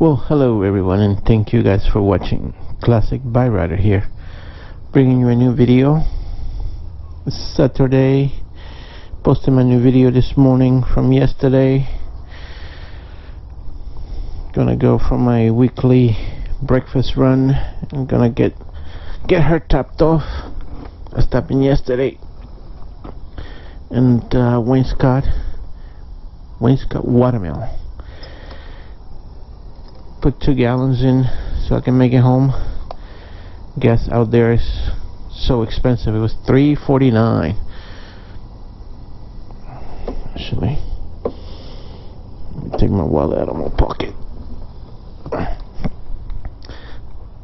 Well, hello everyone, and thank you guys for watching. Classic Bike Rider here, bringing you a new video. It's Saturday. Posted my new video this morning from yesterday. Gonna go for my weekly breakfast run. I'm gonna get her topped off. I stopped in yesterday, and wainscot watermill. Put 2 gallons in so I can make it home. Gas out there is so expensive. It was $3.49. Actually, let me take my wallet out of my pocket.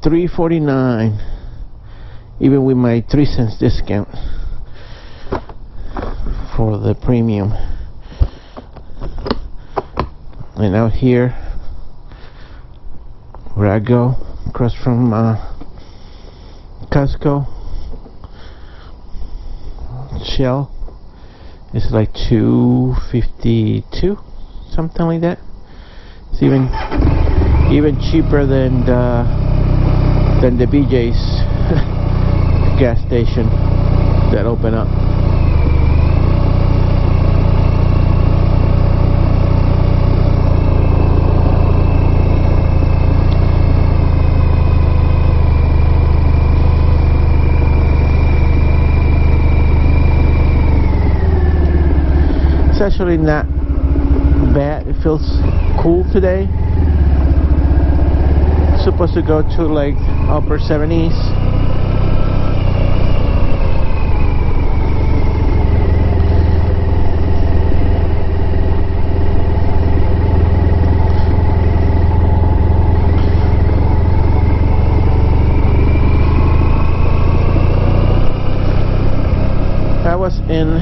$3.49, even with my 3 cents discount for the premium. And out here where I go, across from Costco, Shell, it's like $2.52, something like that. It's even cheaper than the BJ's gas station that open up. It's actually not bad. It feels cool today. It's supposed to go to like upper 70s. I was in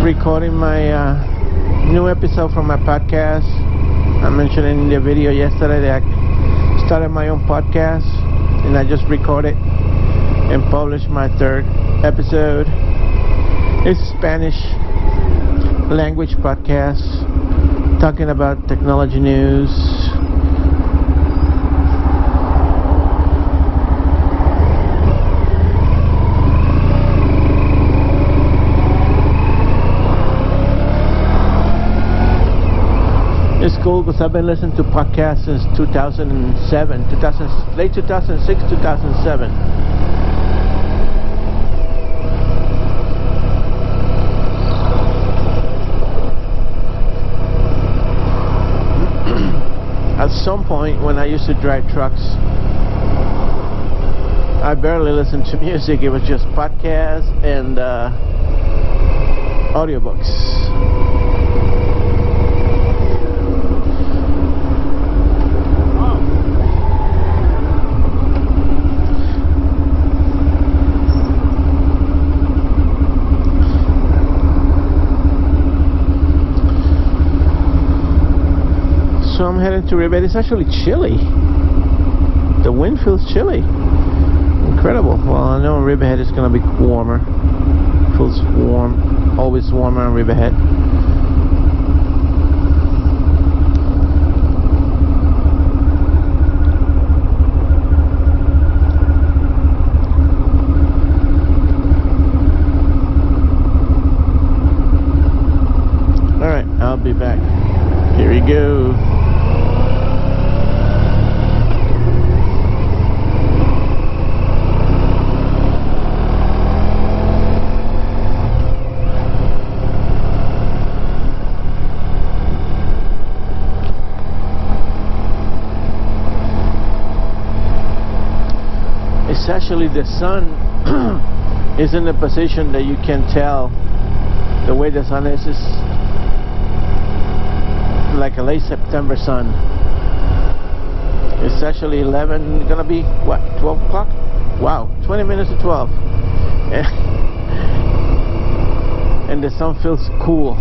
recording my new episode from my podcast. I mentioned in the video yesterday that I started my own podcast, and I just recorded and published my 3rd episode. It's a Spanish language podcast talking about technology news. It's cool because I've been listening to podcasts since 2007, late 2006, 2007. At some point when I used to drive trucks, I barely listened to music. It was just podcasts and audiobooks. So I'm heading to Rivet. It's actually chilly. The wind feels chilly. Incredible. Well, I know Riverhead is going to be warmer. Feels warm. Always warmer on Riverhead. Alright, I'll be back. Here we go. It's actually the sun is in a position that you can tell the way the sun is like a late September sun. It's actually 11, gonna be what, 12 o'clock? Wow, 20 minutes to 12. And the sun feels cool.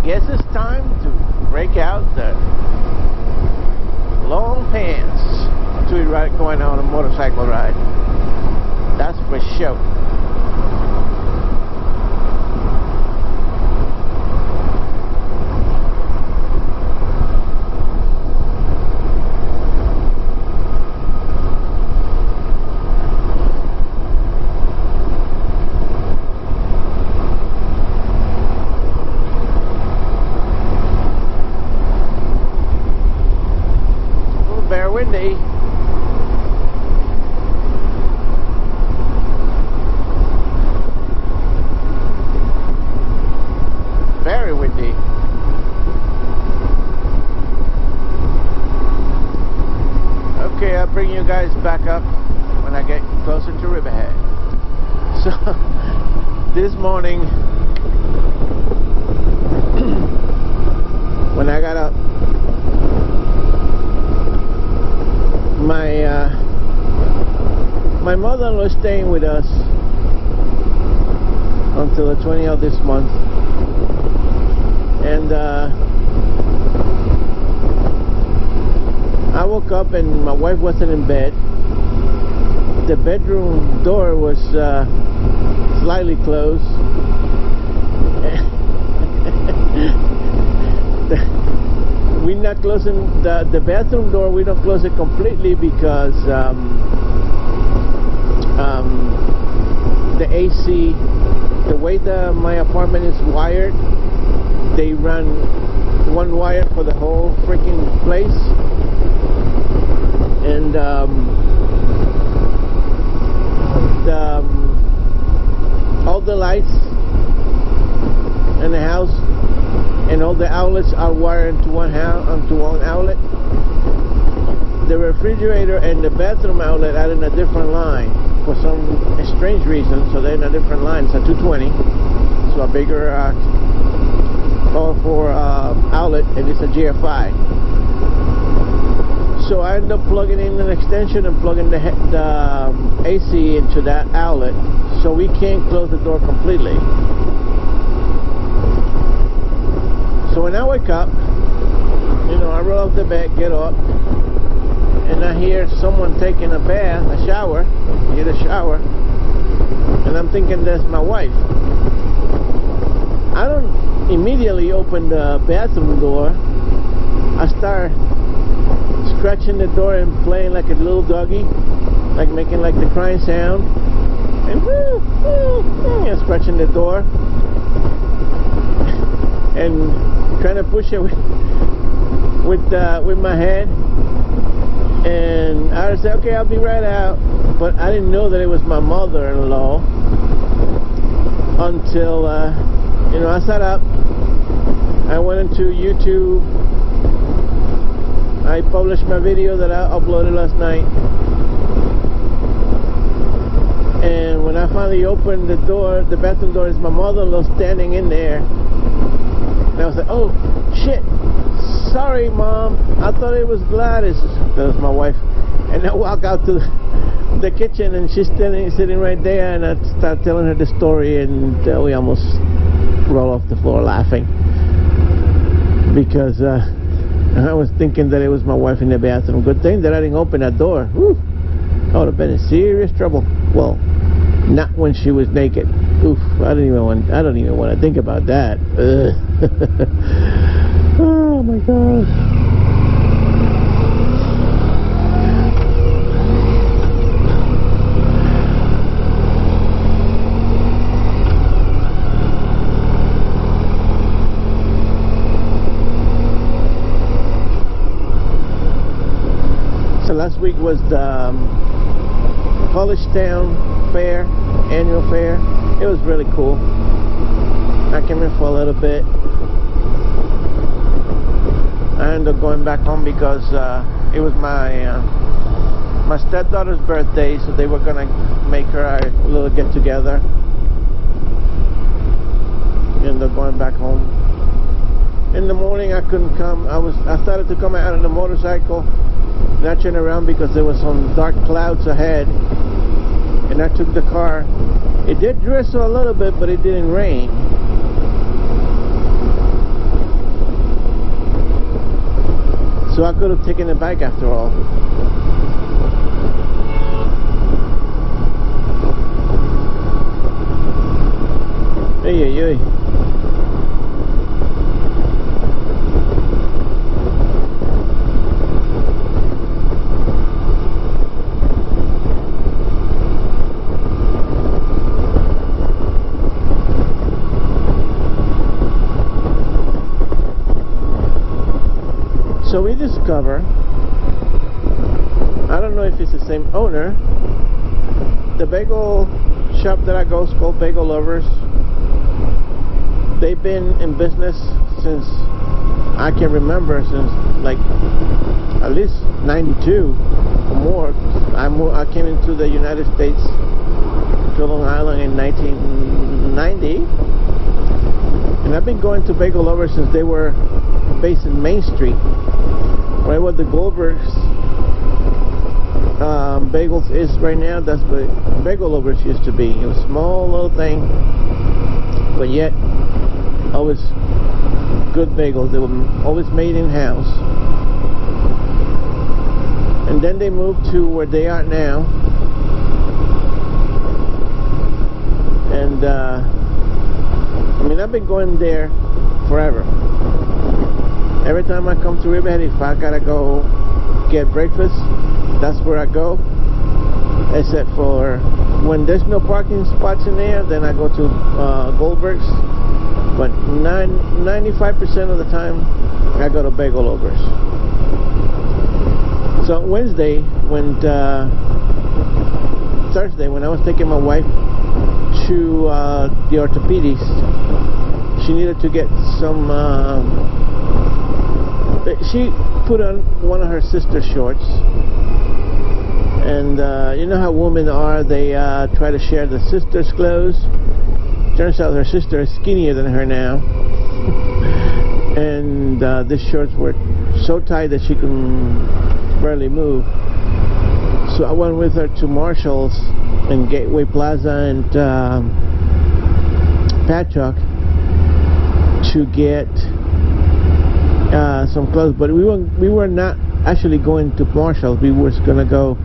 guess it's time to break out the long pants to going on a motorcycle ride. That's for sure. Very windy. Very windy. Okay, I'll bring you guys back up when I get closer to Riverhead. So this morning when I got up, my mother was staying with us until the 20th of this month, and I woke up and my wife wasn't in bed. The bedroom door was slightly closed. We're not closing the bathroom door. We don't close it completely because the AC, the way my apartment is wired, they run one wire for the whole freaking place, and all the lights in the house and all the outlets are wired into one outlet. The refrigerator and the bathroom outlet are in a different line for some strange reason, so they're in a different line. It's a 220, so a bigger powerful outlet, and it's a GFI. So I end up plugging in an extension and plugging the AC into that outlet, so we can't close the door completely. So when I wake up, you know, I roll off the bed, get up, and I hear someone taking a bath, a shower, get a shower, and I'm thinking that's my wife. I don't immediately open the bathroom door. I start scratching the door and playing like a little doggy, like making like the crying sound, and and scratching the door and trying to push it with my head. And I said, okay, I'll be right out. But I didn't know that it was my mother-in-law until you know, I sat up, I went into YouTube, I published my video that I uploaded last night, and when I finally opened the door, the bathroom door, is my mother-in-law standing in there. And I was like, oh shit, sorry mom, I thought it was Gladys. That was my wife. And I walk out to the kitchen and she's sitting right there, and I start telling her the story, and we almost roll off the floor laughing because I was thinking that it was my wife in the bathroom. Good thing that I didn't open that door. Whew. I would have been in serious trouble. Well, not when she was naked. Oof, I don't even want to think about that. Oh my God. So last week was the College Town Fair, annual fair. It was really cool. I came in for a little bit. I ended up going back home because it was my stepdaughter's birthday, so they were gonna make her a little get together. Ended up going back home. In the morning I couldn't come. I started to come out on the motorcycle, not turn around because there was some dark clouds ahead, and I took the car. It did drizzle a little bit, but it didn't rain. So I could have taken a bike after all. Hey, hey, hey. So we discover, I don't know if it's the same owner, the bagel shop that I go is called Bagel Lovers. They've been in business since I can remember, since like at least 92 or more. I came into the United States to Long Island in 1990, and I've been going to Bagel Lovers since they were based in Main Street, right where the Goldberg's Bagels is right now. That's where Bagel Lovers used to be. It was a small little thing, but yet always good bagels. They were always made in-house. And then they moved to where they are now, and I mean, I've been going there forever. Every time I come to Riverhead, if I gotta go get breakfast, that's where I go. Except for when there's no parking spots in there, then I go to Goldberg's. But 95% of the time, I go to Bagel Lovers. So Thursday, when I was taking my wife to the orthopedist, she needed to get some. She put on one of her sister's shorts, and you know how women are, they try to share the sister's clothes. Turns out her sister is skinnier than her now, and these shorts were so tight that she can barely move. So I went with her to Marshall's and Gateway Plaza and Patchogue to get some clothes, but we were not actually going to Marshall's. We were going to go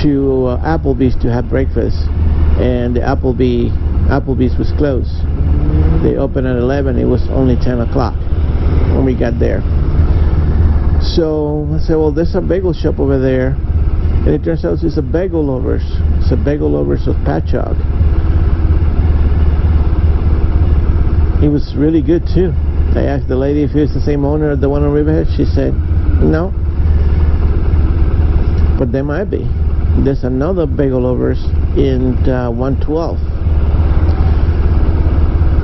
to Applebee's to have breakfast, and the Applebee's was closed. They opened at 11. It was only 10 o'clock when we got there. So I said, well, there's a bagel shop over there, and it turns out it's a Bagel Lovers. It's a Bagel Lovers of Patchogue. It was really good too. I asked the lady if it was the same owner of the one on Riverhead. She said no, but there might be. There's another Bagel Lovers in 112,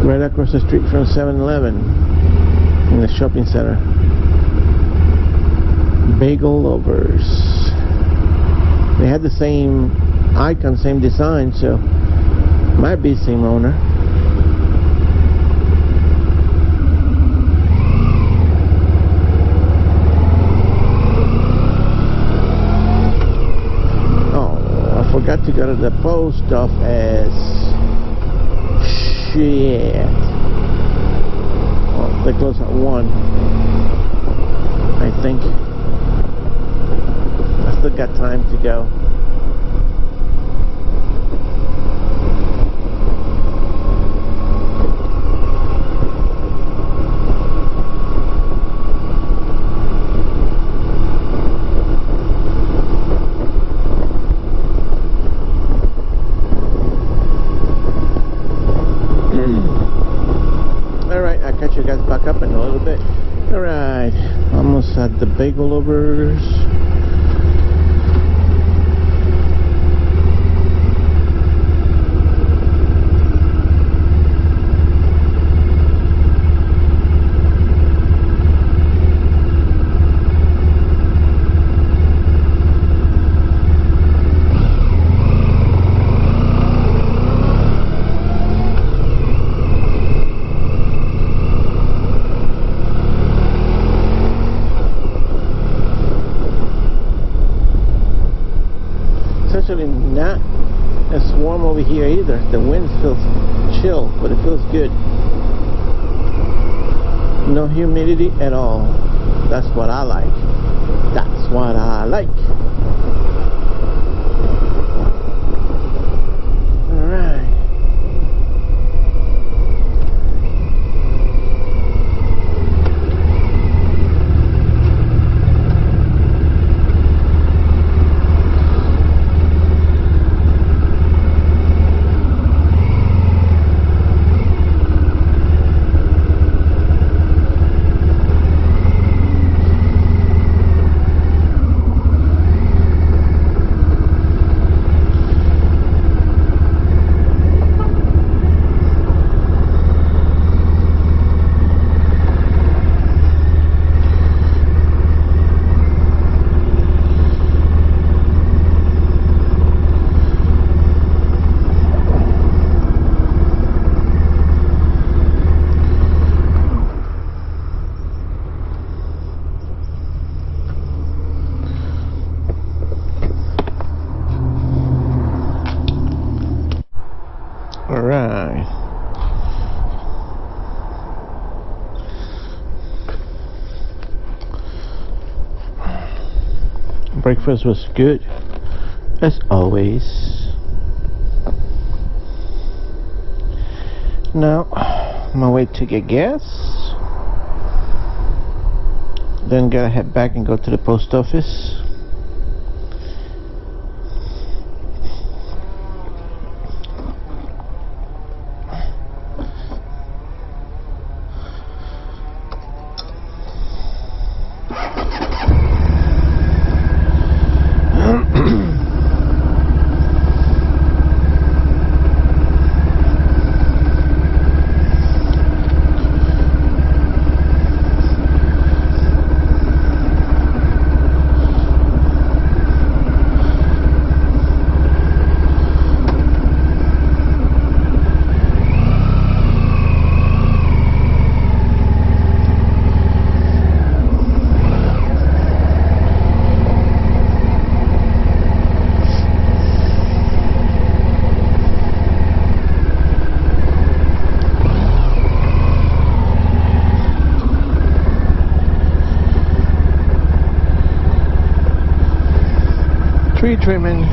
right across the street from 7-Eleven in the shopping center. Bagel Lovers. They had the same icon, same design, so might be the same owner. Forgot to go to the post office. Shit. Oh, they close at 1, I think. I still got time to go. Catch you guys back up in a little bit. Alright, almost at the Bagel Lovers. Actually not as warm over here either. The wind feels chill, but it feels good. No humidity at all. That's what I like. That's what I like. Alright. Alright. Breakfast was good, as always. Now, I'm gonna wait to get gas. Then gotta head back and go to the post office. Tree trimming.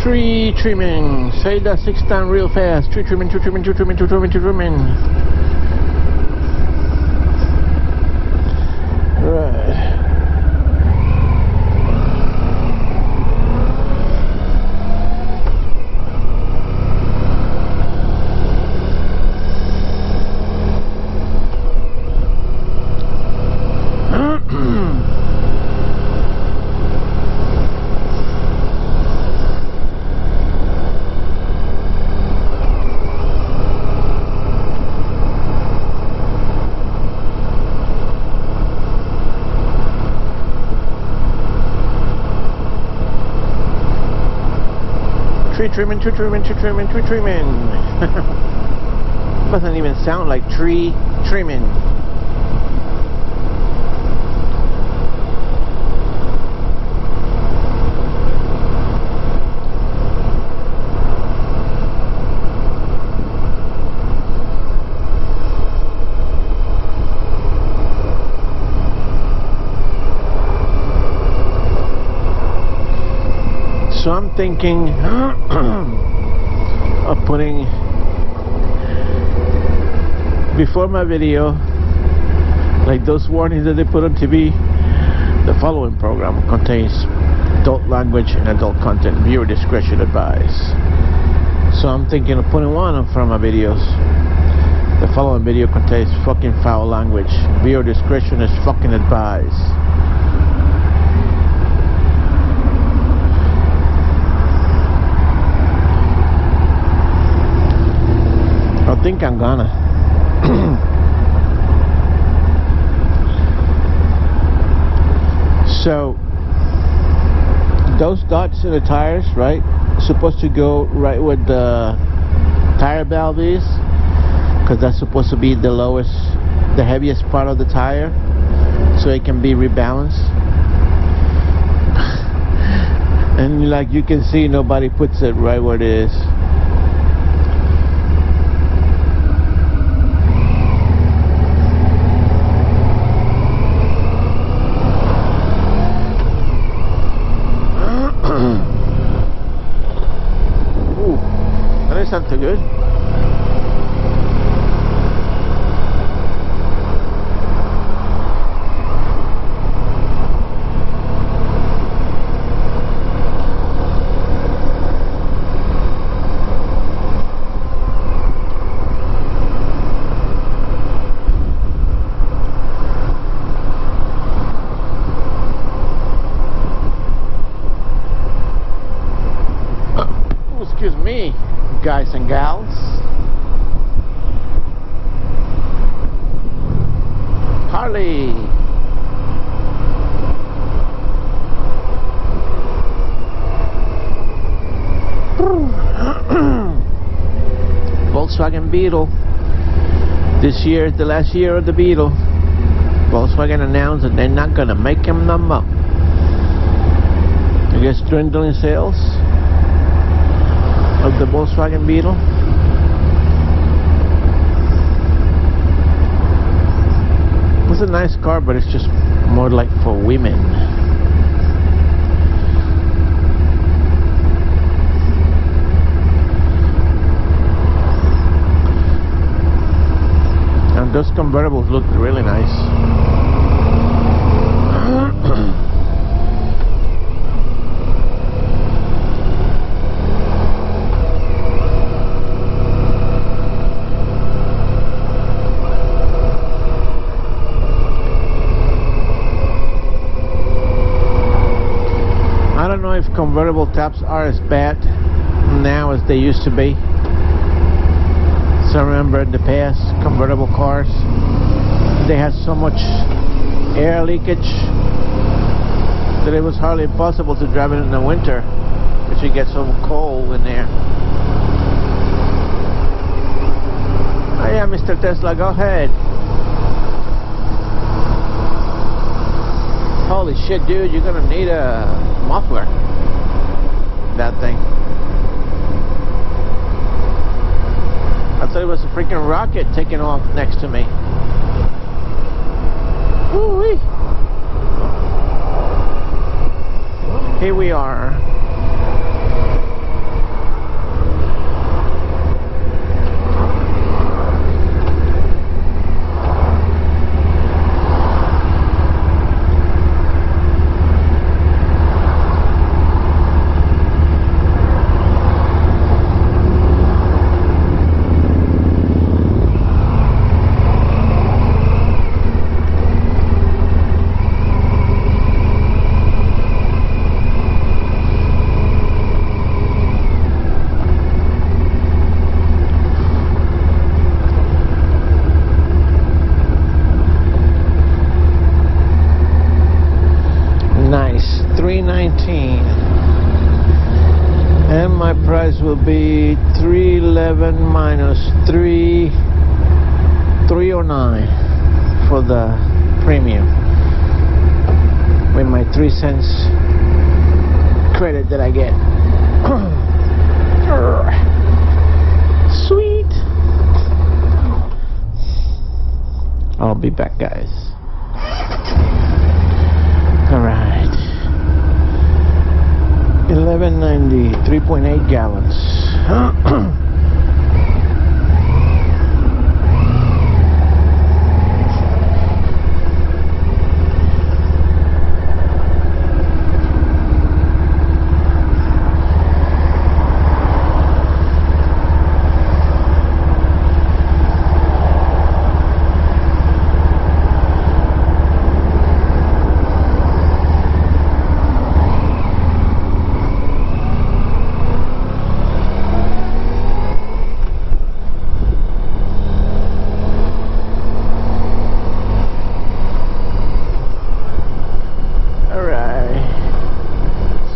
Tree trimming. Say that 6 times real fast. Tree trimming, tree trimming, tree trimming, tree trimming, tree trimming. Right. Tree trimming, tree trimming, tree trimming, tree trimming. Doesn't even sound like tree trimming. So I'm thinking of putting before my video, like those warnings that they put on TV. The following program contains adult language and adult content. Viewer discretion advised. So I'm thinking of putting one in front of my videos. The following video contains fucking foul language. Viewer discretion is fucking advised. I think I'm gonna. So those dots in the tires, right, supposed to go right where the tire valve is, because that's supposed to be the lowest, the heaviest part of the tire. so it can be rebalanced. And like you can see, nobody puts it right where it is. Ooh, that is something good. Excuse me, guys and gals. Harley. Volkswagen Beetle. This year is the last year of the Beetle. Volkswagen announced that they're not gonna make them no more. I guess dwindling sales of the Volkswagen Beetle. It's a nice car, but it's just more like for women. And those convertibles look really nice. I don't know if convertible tops are as bad now as they used to be. So I remember in the past, convertible cars, they had so much air leakage that it was hardly possible to drive it in the winter because you get so cold in there. Oh yeah, Mr. Tesla, go ahead. Holy shit, dude, you're gonna need a muffler. That thing. I thought it was a freaking rocket taking off next to me. Woo-wee. Here we are. Nice, $319, and my price will be $311 minus $309 for the premium, with my 3 cents credit that I get. Sweet. I'll be back, guys. Alright, $11.90, 3.8 gallons.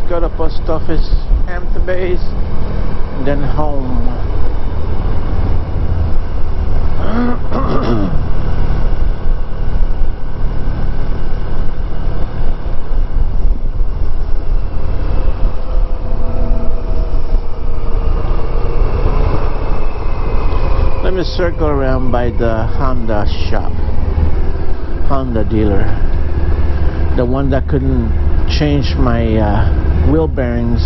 Go to post office, Hampton Bays, and then home. circle around by the Honda shop, Honda dealer, the one that couldn't change my wheel bearings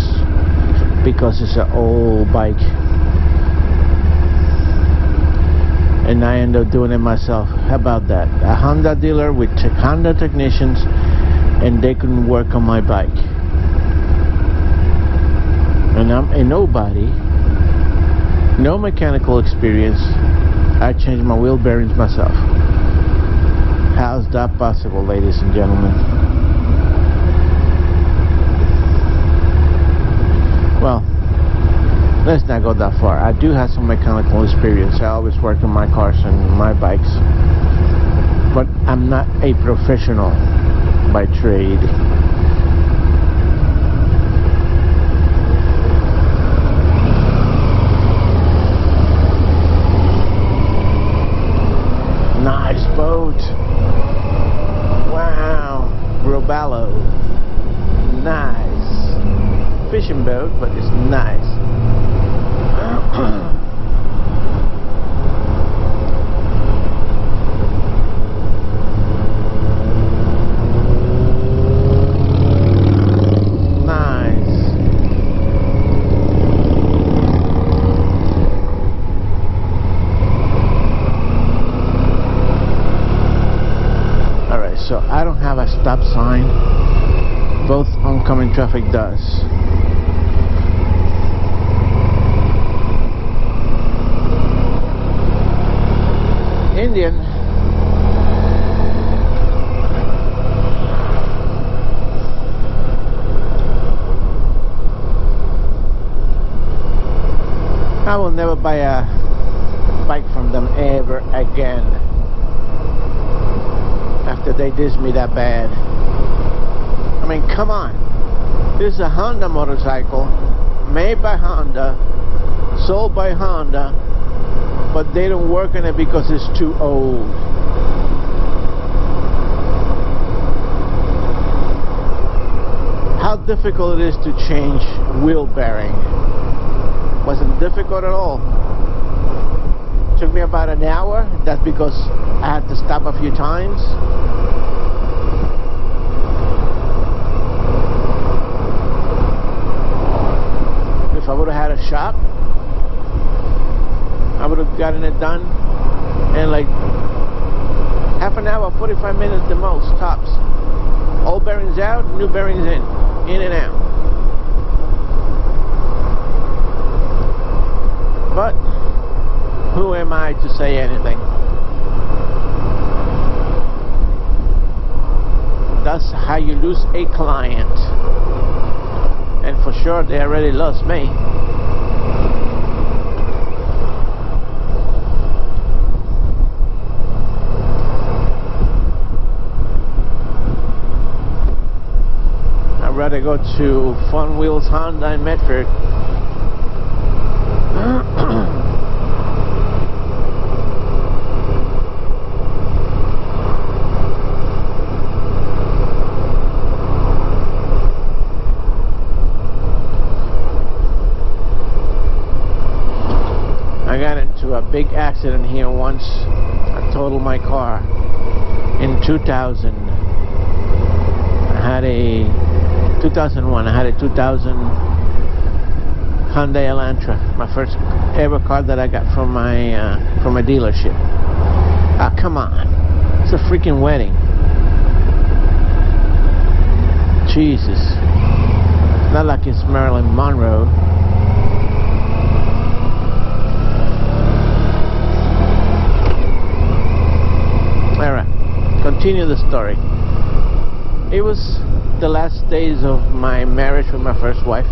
because it's an old bike, and I ended up doing it myself. How about that? A Honda dealer with Honda technicians, and they couldn't work on my bike, and I'm a nobody, no mechanical experience. I changed my wheel bearings myself. How's that possible, ladies and gentlemen? Well, let's not go that far. I do have some mechanical experience. I always work on my cars and my bikes, but I'm not a professional by trade. Nice boat. Wow. Roballo. Nice. Fishing boat, but it's nice. So I don't have a stop sign. Both oncoming traffic does. Indian. I will never buy a bike from them ever again. After they diss me that bad. I mean, come on. This is a Honda motorcycle, made by Honda, sold by Honda, but they don't work on it because it's too old. How difficult it is to change wheel bearing. Wasn't difficult at all. Took me about an hour. That's because I had to stop a few times. If I would have had a shop, I would have gotten it done in like half an hour, 45 minutes the most, tops. Old bearings out, new bearings in and out. But who am I to say anything? That's how you lose a client. And for sure, they already lost me. I'd rather go to Fun Wheels Honda in Medford. I got into a big accident here once. I totaled my car in 2000. I had a 2001. I had a 2000 Hyundai Elantra, my first ever car that I got from a dealership. Ah, come on, it's a freaking wedding. Jesus, not like it's Marilyn Monroe. Alright, continue the story. It was the last days of my marriage with my first wife,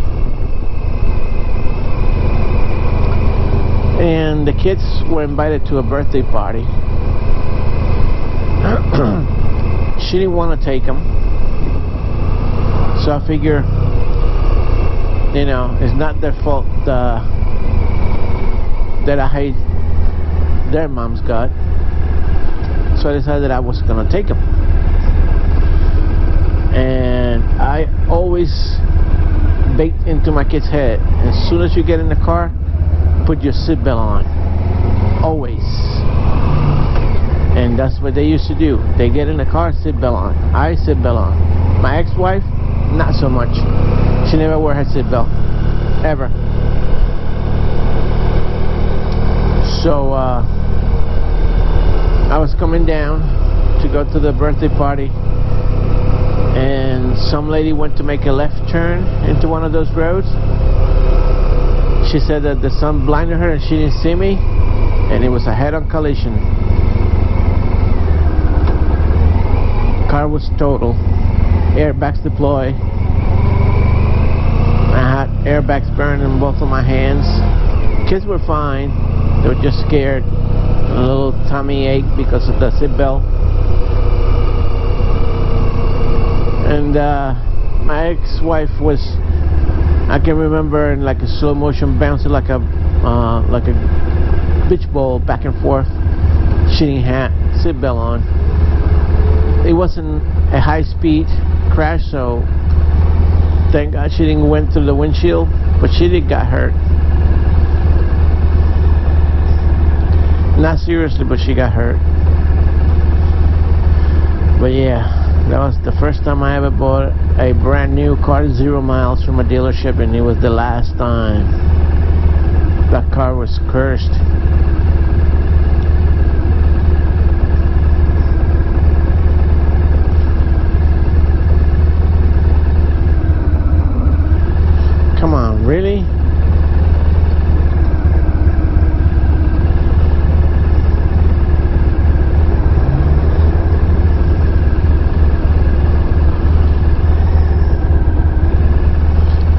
and the kids were invited to a birthday party. She didn't want to take them, so I figure, you know, it's not their fault that I hate their mom's God. So I decided I was gonna take them. And I always baked into my kid's head, as soon as you get in the car, put your seatbelt on. always. And that's what they used to do. They get in the car, seatbelt on. I seatbelt on. My ex-wife, not so much. She never wore her seatbelt, ever. So I was coming down to go to the birthday party, and some lady went to make a left turn into one of those roads. She said that the sun blinded her and she didn't see me, and it was a head-on collision. Car was total. Airbags deployed. I had airbags burned in both of my hands. Kids were fine. They were just scared. A little tummy ache because of the seatbelt. And my ex-wife was, I can remember, in like a slow motion, bouncing like a beach ball back and forth. She didn't have seatbelt on. It wasn't a high-speed crash, so thank God she didn't went through the windshield, but she did got hurt. Not seriously, but she got hurt. But yeah, that was the first time I ever bought a brand new car, 0 miles from a dealership, and it was the last time. That car was cursed. Come on, really?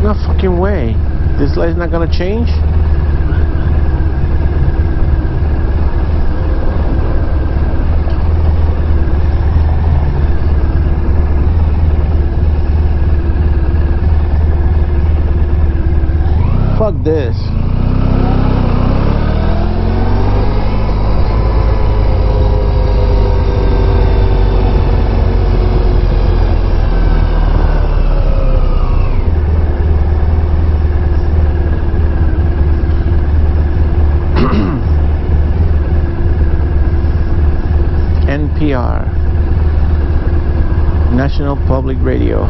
No fucking way. This light's not gonna change? Fuck this. NPR, National Public Radio.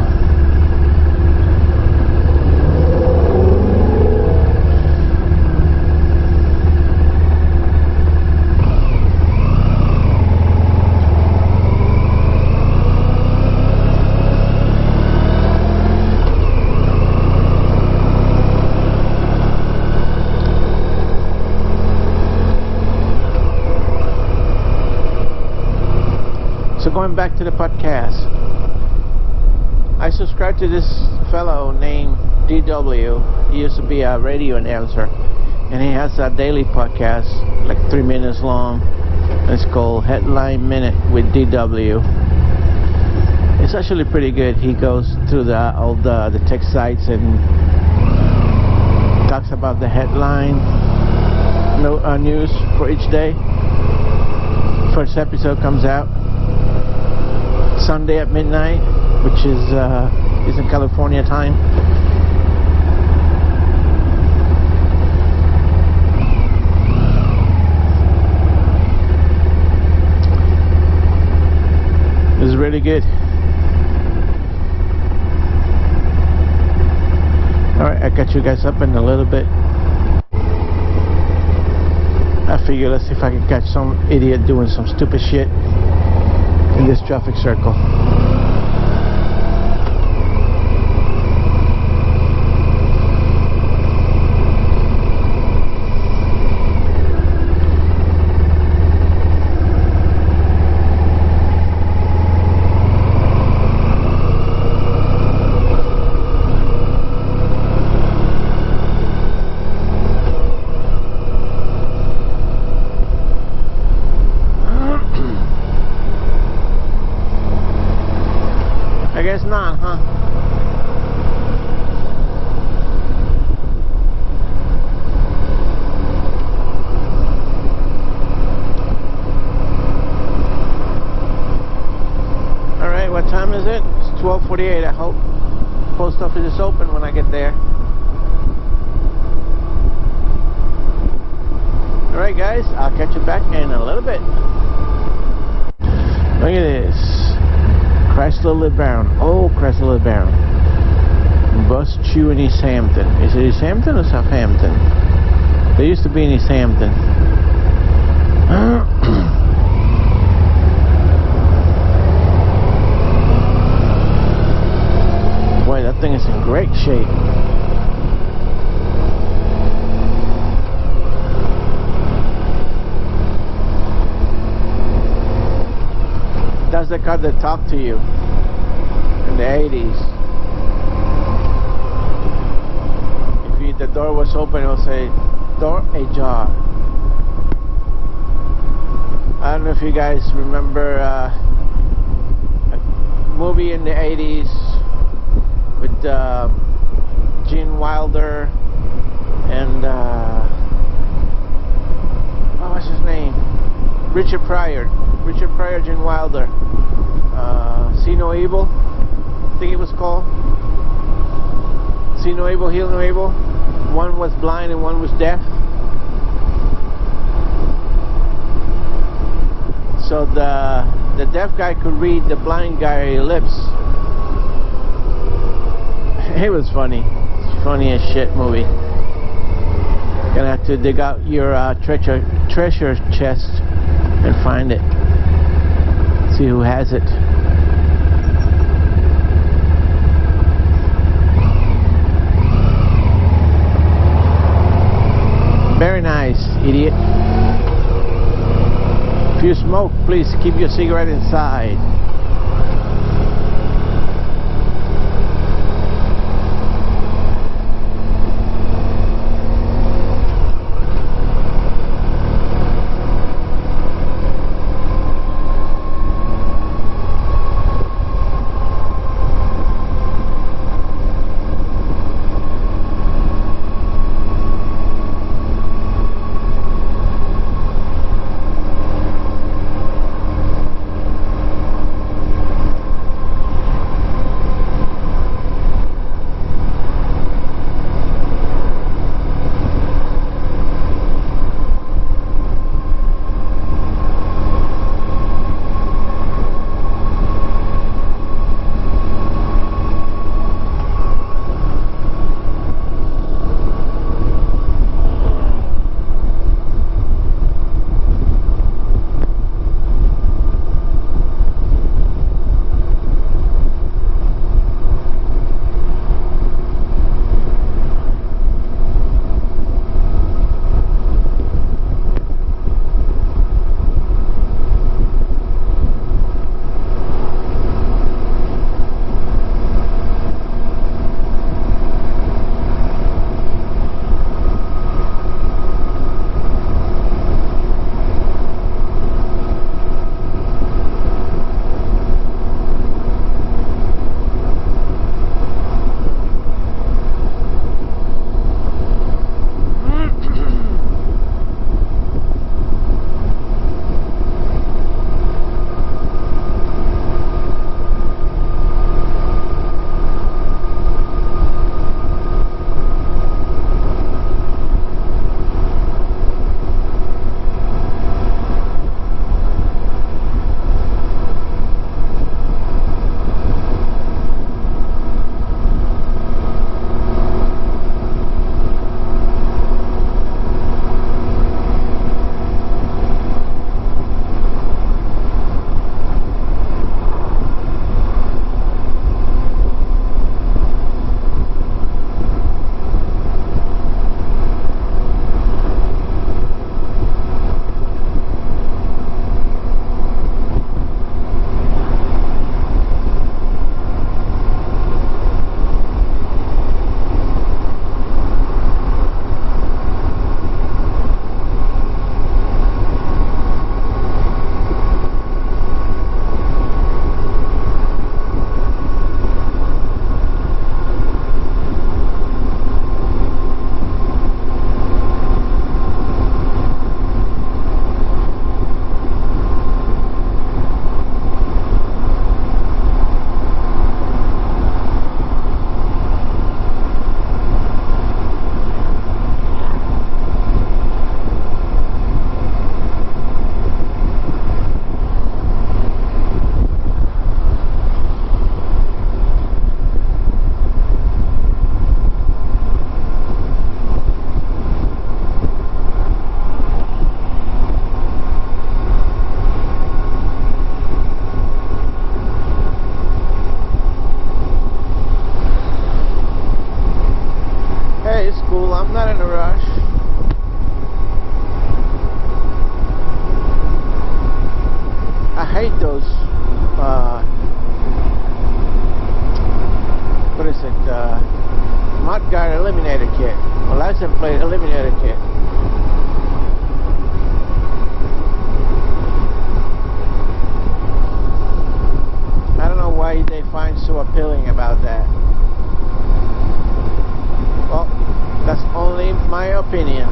So going back to the podcast, I subscribe to this fellow named DW. He used to be a radio announcer, and he has a daily podcast, like 3 minutes long. It's called Headline Minute with DW. It's actually pretty good. He goes through all the tech sites and talks about the headline news for each day. First episode comes out Sunday at midnight, which is in California time. It's really good. Alright, I got you guys up in a little bit. I figure let's see if I can catch some idiot doing some stupid shit in this traffic circle. I guess not, huh? Alright, what time is it? It's 12:48. I hope post office is open when I get there. Alright guys, I'll catch you back in a little bit. Look at this. Chrysler LeBaron. Oh, Chrysler LeBaron. Bus Chew in East Hampton. Is it East Hampton or Southampton? They used to be in East Hampton. Boy, that thing is in great shape. That's the car that talked to you in the 80s. If the door was open, it would say, door ajar. I don't know if you guys remember a movie in the 80s with Gene Wilder and what was his name? Richard Pryor, Gene Wilder. See No Evil, I think it was called. See No Evil, Heal No Evil. One was blind and one was deaf. So the deaf guy could read the blind guy's lips. It was funny. Funny as shit movie. Gonna have to dig out your treasure chest and find it. See who has it. Very nice, idiot. If you smoke, please keep your cigarette inside. so appealing about that? Well, that's only my opinion.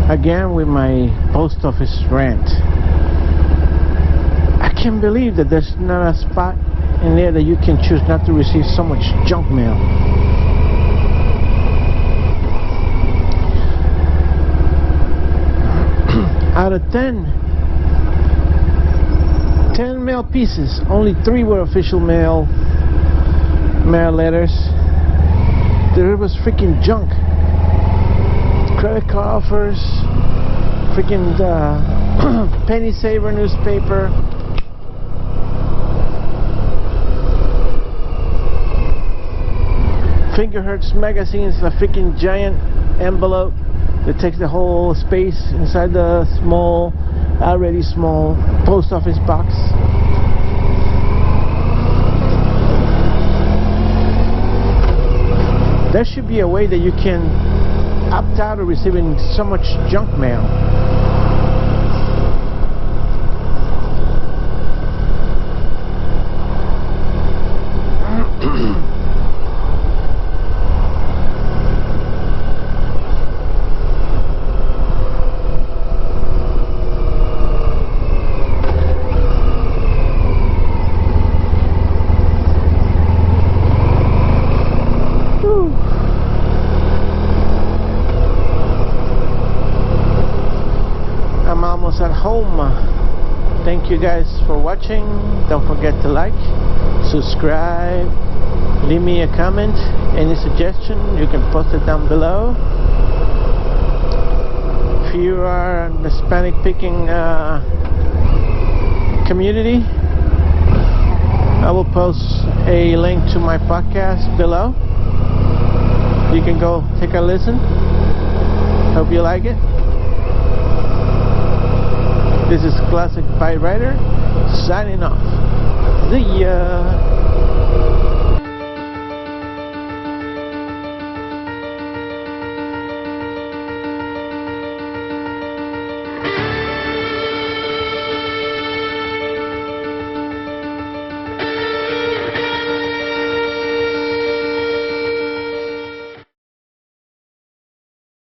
Again with my post office rant. I can't believe that there's not a spot in there that you can choose not to receive so much junk mail. Out of 10 mail pieces, only 3 were official mail letters. The rest was freaking junk. Credit card offers, freaking penny saver newspaper, Fingerhurts magazine is a freaking giant envelope that takes the whole space inside the already small post office box. There should be a way that you can opt out of receiving so much junk mail. At home. Thank you guys for watching. Don't forget to like, subscribe, leave me a comment, any suggestion you can post it down below. If you are in the Hispanic speaking community, I will post a link to my podcast below. You can go take a listen. Hope you like it. This is Classic Bike Rider signing off. See ya.